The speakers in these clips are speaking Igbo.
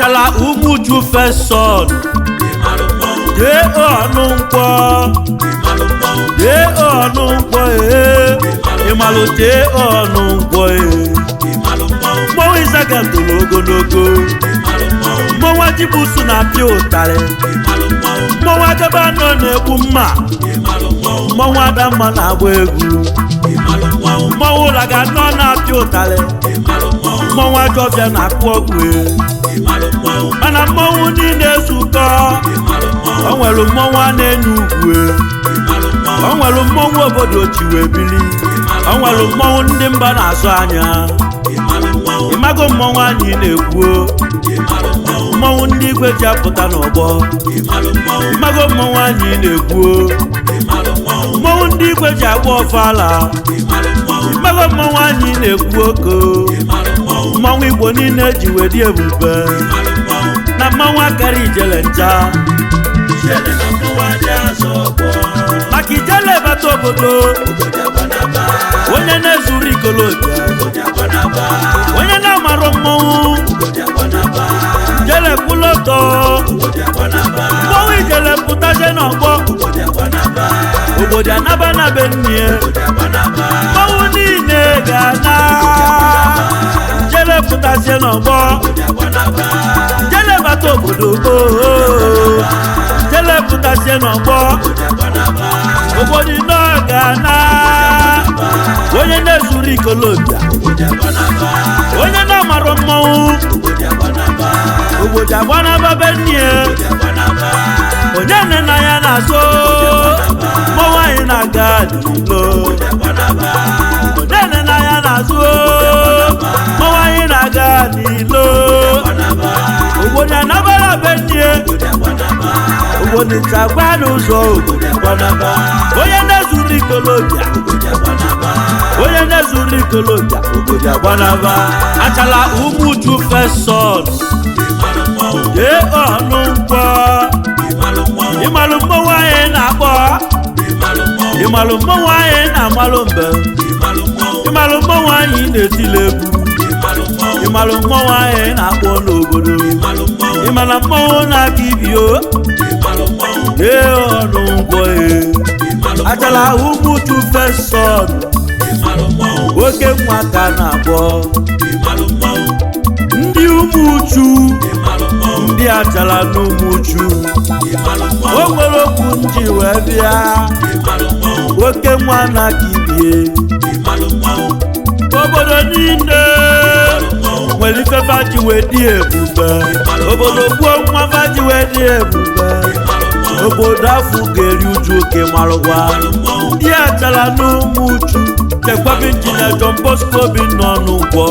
Achala Umuchu first son. Ye onungwa. Ye onungwa Imalu te onungwa Mo isaga tologonogo. Mo wajibusu na piotare. Mo wagabano nebu mma. Mo wadama na egwu. Mo ulaga no na piotare. Mo wajobia na kwogwe. Mana mo ni nesuko. Onwelu mo wa n'enugwe. Onwelu mo obodo chiwe bili. Onwelu mo ndị mba na-asụ anya. Imago mo anyị na-egwu. Mo ndị igwe ji apụta n'ọgbọ. Imago mo anyị na-egwu. Mo ndị igwe ji agba ọfala. Imago mo anyị na-egwu oko. Mo Igbo niile ji wedi ebube. Na mo akara ijele ncha. Maka ijele bata obodo. Onye na-ezuru ikolobia. Onye na-amaro mmọnwụ. Jele kwụlọtọ. Mmọnwụ ijele pụtaje n'ọgbọ. Obodo anaba na be nnie. Mmọnwụ niile ga-ana. Jele pụtaje n'ọgbọ. Jele bata obodo. Jele pụtaje n'ọgbọ. Obodo ino ga-ana. Onye na-ezuru ikolobia. Onye na-amaro mmọnwụ. Obodo agbanaba be nnie. Onye nne na ya na-azụ. Mmọnwụ anyị na-aga n'ilo. Onye nne na ya na-azụ. Mmọnwụ anyị na-aga n'ilo. Obodo anabara be nnie. Obodo nchagba n'ụzọ obodo agbanaba. Onye na-ezuru ikolobia. Onye na-ezuru ikolobia. Obodo agbanaba. Achala Umuchu first son. Ye onungwa. Imalu mmọnwụ anyị na-akpọ. Imalu mmọnwụ anyị na-amalụ mbe. Imalu mmọnwụ anyị na-etile egwu. Imalu mmọnwụ anyị na-akpọ n'obodo. Imala mmọnwụ na-aka ibio. Ye onungwa Achala Umuchu first son. Oke nwa ka na-akpọ. Ndị Umuchu. Ndị Achala n'Umuchu. O nwere okwu nji wee bịa. Oke nwa na kibie. Obodo niile nwere ife faji wee dị ebube. Obodo gbuo nwa faji wee dị ebube. Obodo afụ ga-eri uju oke marụgwa. Ndị Achala n'Umuchu. Chekwabi injinia John Bosco bi n'ọnụ ụgbọ.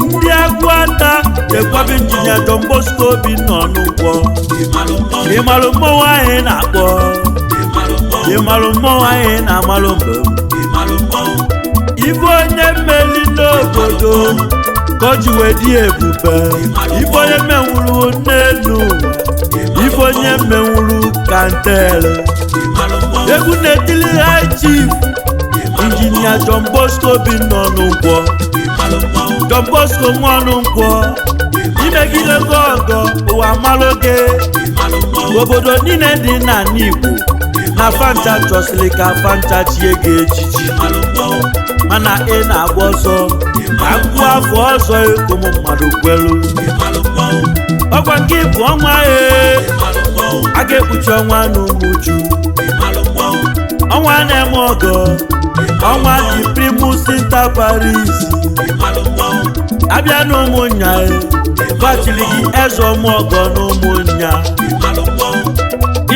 Ndị Agwata. Chekwabi injinia John Bosco bi n'ọnụ ụgbọ. Imalu mmọnwụ anyị na-akpọ. Imalu mmọnwụ anyị na-amalụ mbe. Ife onye mmeli n'obodo ka o ji wee dị ebube. Ife onye menwuru n'elu. Ife onye menwuru kantele. Egwu na-etili high chief injinia John Bosco bi n'ọnụ ụgbọ. John Bosco nwanụ nkwọ. Imegide ọgọ ụwa malụge. Obodo niile dị n'ala Igbo. Na fanta chọsịrị ka fanta chie gị echichi. Mana ị na-agba ọsọ. Agwụ afọ ọzọ ụmụ mmadụ kwelu. Ọgwa gị bụ ọnwa a ga-ekpuchi ọnwa n'Umuchu. Ọnwa na-eme ọgọ. Ọnwa dị primus inter Paris. Abịa n'ụmụnya. Bachili gị eze ọmụọgọ n'ụmụnya.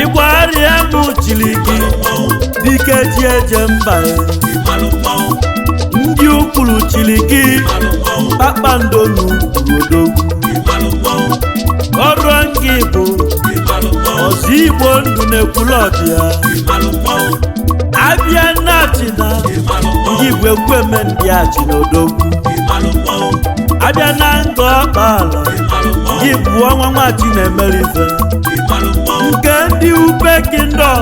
Igbo arịa n'uchili gị. Dike ji eje mba. Ndị ukwuru chili gị. Kpakpando n'obodo. Ọrụ ngị bụ. Ọzọ Igbo ndụ na-ekwulu ọbịa. Abịa n'achịna. Ndị Igbo ekweme ndị achị n'odogwu. Abịa na nga ọkpala. Ndị bụ ọnwa nwachi na-emerife. Nke ndị ube kingdom.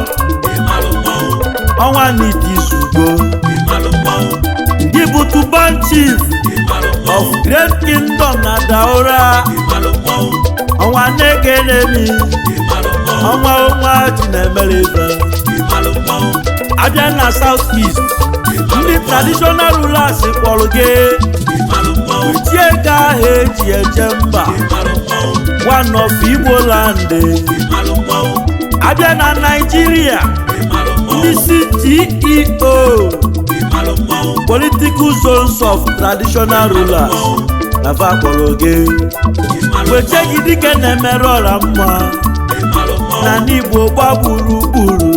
Ọnwa n'iti zugo. Ndị bụ tuban chief. of Great Kingdom na Daura ọnwa na-ekelemi ọnwa Chinemelive abịa na South East ndị traditional rulers kpọrọ gị utie ka ahụ eji eje mba one of Igbo land abịa na Nigeria ndị CEO political zones of traditional rulers na fa kpọrọ gị weche gị dike na-emere ọra mma na n'Igbo gba gburugburu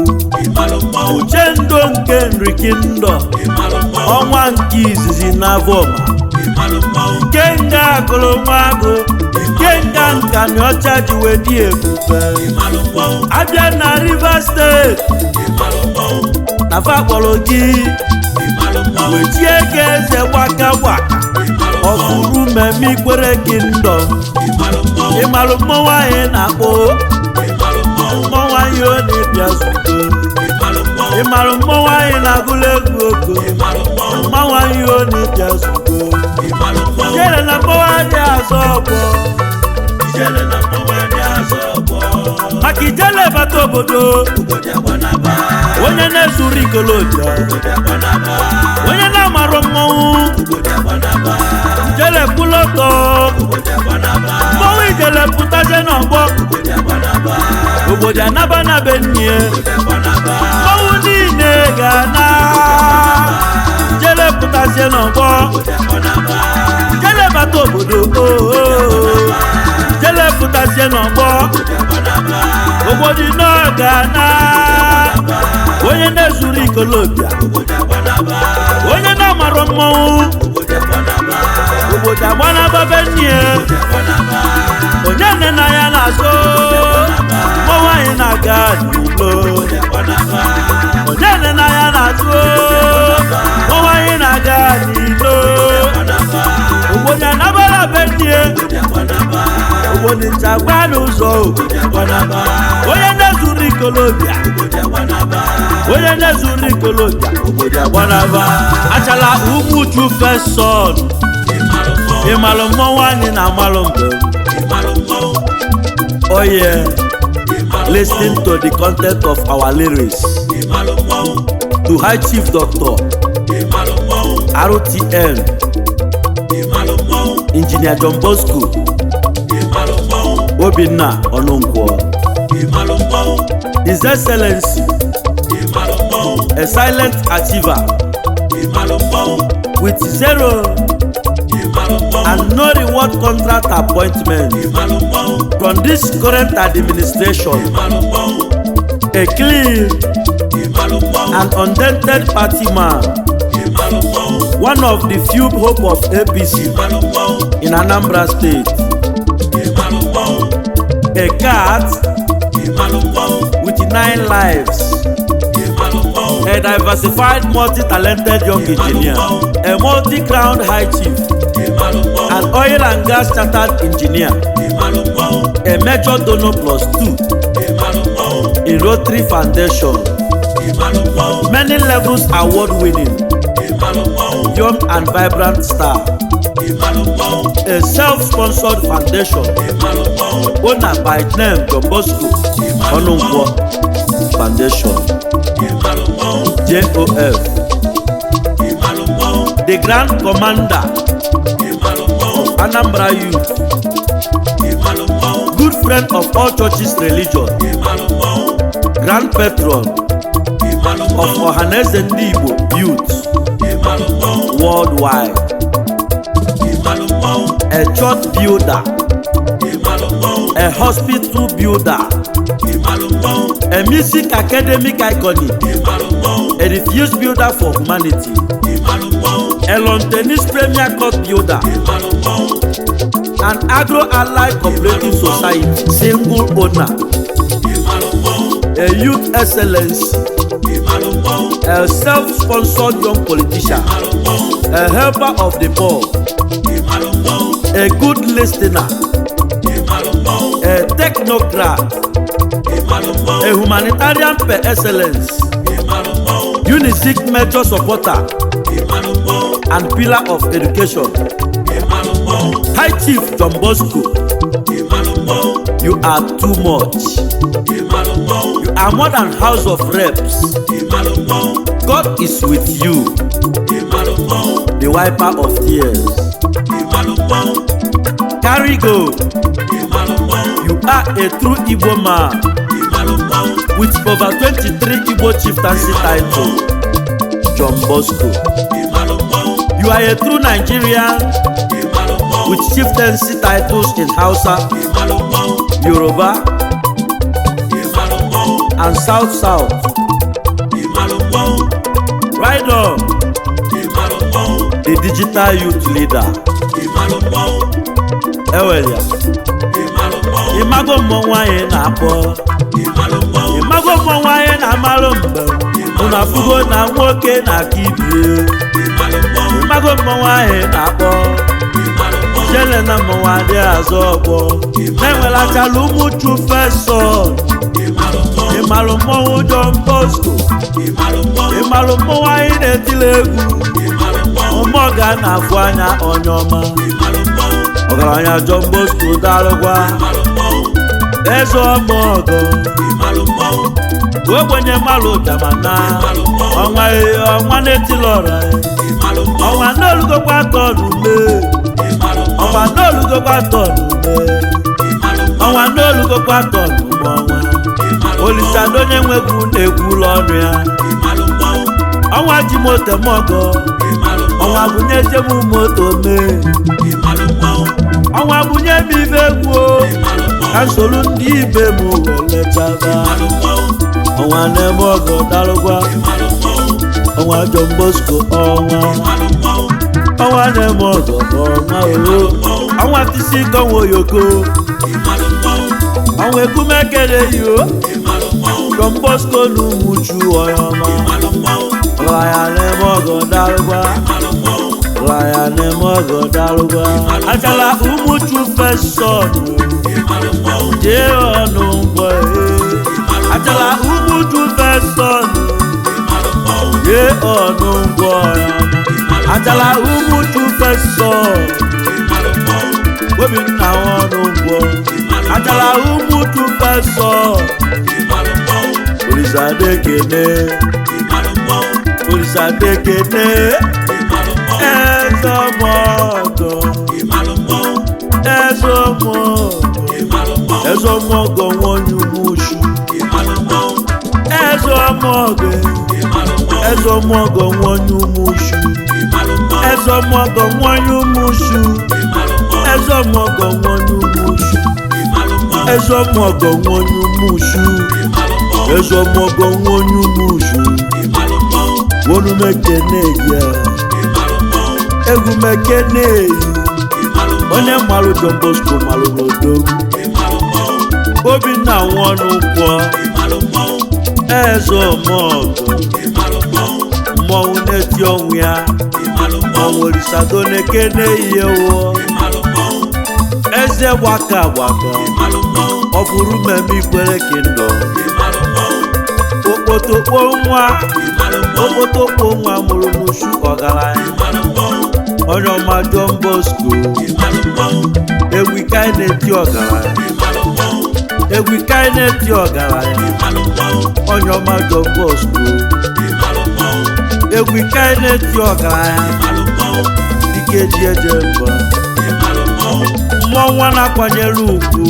uchendo nke Nri Kingdom ọnwa nke izizi na Voma nke nga akụlụmagụ nke nga Nkanịọcha ji wee dị ebube abịa na Rivers State na fa kpọrọ gị wechie ka eze gbaka ọfụrụ mmemme Ikwere Kingdom ịmalụ mmọnwụ anyị na-akpọ mmọnwụ anyị ọ na-ebịa zụto ịmalụ mmọnwụ anyị na-agụlụ egwu ogo mmọnwụ anyị ọ na-ebịa zụto ijele na mmọnwụ anyị azọ ọgbọ maka ijele bata obodo onye na-ezuru ikoloja onye na-amarụ mmọnwụ ijele kwụlọtọ mmọnwụ ijele pụtaje n'ọgbọ obodo anaba na be nne mmọnwụ niile ga-ana ijele pụtaje n'ọgbọ ijele bata obodo ijele pụtaje n'ọgbọ obodo ino ga-ana onye na-ezuru ikolobịa onye na-amarụ mmọnwụ obodo agbanaba be nne onye nne na ya na-azụ mmọnwụ anyị na-aga n'ilo onye nne na ya na-azụ mmọnwụ anyị na-aga n'ilo obodo anabara be nne obodo nchagba n'ụzọ onye na-ezuru ikolobịa onye na-ezuru ikolobịa obodo agbanaba Achala Umuchu first son ịmalụ mmọnwụ anyị na-amalụ mbụ oh yeah, listen to the content of our lyrics to High Chief Dr. RTN Engineer John Bosco Obinna Ononkwo His Excellency a silent achiever with zero and no reward contract appointment from this current administration, a clean and undented party man, one of the few hope of APC in Anambra State, a cat with 9 lives, a diversified multi-talented young engineer, a multi-crowned high chief, an oil and gas chartered engineer, a major donor +2 in Rotary Foundation, many levels award winning, young and vibrant star, a self-sponsored foundation owned by name John Bosco Ononkwo Foundation JOF, the Grand Commander of Anambra Youth, good friend of all churches religion, Grand Patron of Ohaneze Ndị Igbo Youth worldwide, a church builder, a hospital builder, a music academic icon, a refuse builder for humanity, a lawn tennis premier court builder, an agro-allied cooperative society single owner, a youth excellence, a self-sponsored young politician, a helper of the poor, a good listener, a technocrat, a humanitarian per excellence, unique major supporter and pillar of education, High Chief John Bosco, you are too much. You are more than House of Reps. God is with you, the wiper of tears. Carry go. You are a true Igbo man with over 23 Igbo chieftaincy titles. John Bosco. You are a true Nigerian with chieftaincy titles in Hausa, Yoruba, and South. Right on. The digital youth leader. Ewelia. Imago mwanwaye na po. Imago mwanwaye na malombe. Unafugo na nwoke na kibie. Imago mwanwaye na po. Jele na mwade azobo. Nenwela Achala Umuchu feso. Imalumo John Bosco. Imalumo wa ine tilegu. Umoga na afwanya onyoma. Ogaranya John Bosco dalogwa. Ezo mogo. Ogbenye malu jamana. Onwa netilora. Onwa nolugo kwa tonume. Onwa nolugo kwa tonume. Onwa nolugo kwa tonume. Olisadoo Onye Nwe Egwu na-egwu l'ọnụ ya. Ọnwa ji moto mogo. Ọnwa bunye jemu moto me. Ọnwa bunye m ibe egwu. Ka nsolu ndị ibe m welechaba. Ọnwa na-eme ọgọ dalụgwa. Ọnwa John Bosco ọnwa. Ọnwa na-eme ọgọ ọnwa oro. Ọnwa tisi kọnwa oyoko. Ọnwa ekumekere yo. John Bosco n'Umuchu ọyọma. Raya na-eme dalụgwa. Raya na-eme dalụgwa. Achala Umuchu feson. Jee ọnụ ngwa. Achala Umuchu feson. Jee ọnụ ngwa. Achala Umuchu feson. Obinna ọnụ ngwa. Achala Umuchu feson. Olisadoo ekene. Olisadoo ekene. Ezomogo Onye Umuchu. Ezomogo Onye Umuchu. Ezomogo Onye Umuchu. Ezomogo Onye Umuchu. Ezomogo Onye Umuchu. Ezomogo Onye Umuchu. Wonu mekene ya. Egwu mekene. Onye malu John Bosco malu n'odogwu. Obinna nwọnụ kwọ. Ezomogo. Mmọnwụ na-eti ọnwụ ya. Mmọnwụ Olisadoo na-ekene ihe wụọ. Eze gbaka. Ọ bụrụ mmemme Ikwere Kingdom. Okpotokpo nwa mụrụ n'Ushu ọgaranya. Onye ọma John Bosco. Egwu ike na-eti ọgaranya. Onye ọma John Bosco. Egwu ike na-eti ọgaranya. Dike ji eje mba. Mmọnwụ na-akwanyere ugwu.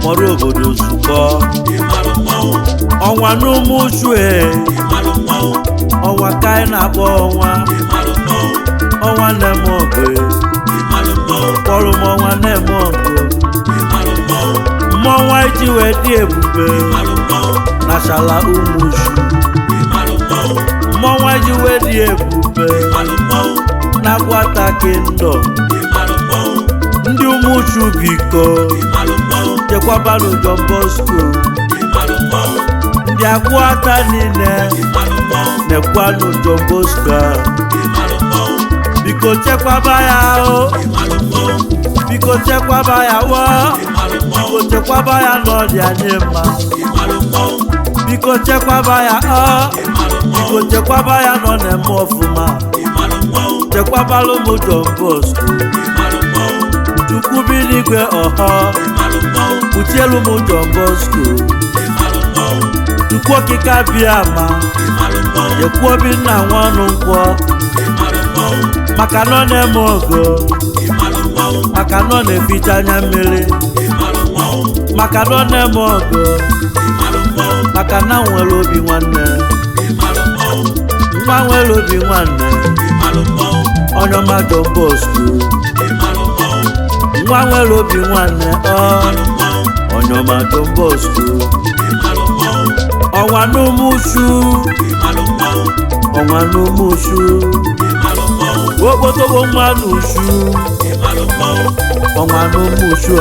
Mọrọ obodo zukọ. Ọnwa n'Umuchu ọnwa ka anyị na-akpọ ọnwa. Ọnwa na-eme ọgụ. Kpọrọ m ọnwa na-eme ọgụ. Mmọnwụ iji wee dị ebube na Achala Umuchu. Mmọnwụ iji wee dị ebube na Agwata Kingdom. Ndị Umuchu biko chekwabanụ John Bosco. Ndị Agwata niile nekwanụ John Bosco. Biko chekwaba ya o. Biko chekwaba ya wa. Biko chekwaba ya n'ọdị anyị mma. Biko chekwaba ya o. Biko chekwaba ya nọ na-eme ọfụma. chekwabalụ m John Bosco Chukwu bi n'igwe ọha kpuchielu m John Bosco Chukwu okike abịa ma Yekwuo bi nna nwanụ nkwọ maka nọ na-eme ọgọ maka nọ na-eficha anya mmiri maka nọ na-eme ọgọ maka na nwere obi nwanne nwa nwere obi nwanne onye ọma John Bosco nwa nwere obi nwanne onye ọma John Bosco ọnwa n'umuchu ọnwa n'umuchu okpotogbo nwa n'uchu ọnwa n'umuchu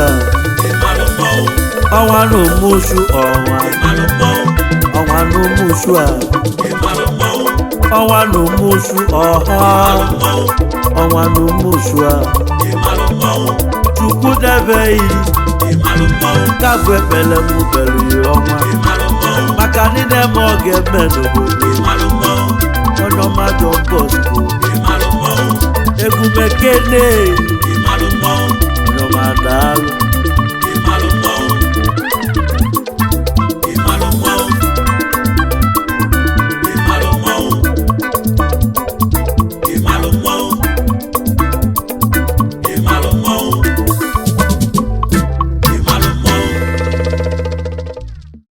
ọnwa n'umuchu ọnwa n'umuchu ọnwa n'umuchu ọnwa n'umuchu Chukwu debeghị kabụ ekpele m bere ọnwa maka niile ma ọ ga-eme n'obodo onye ọma John Bosco egwu mekene onye ọma daalụ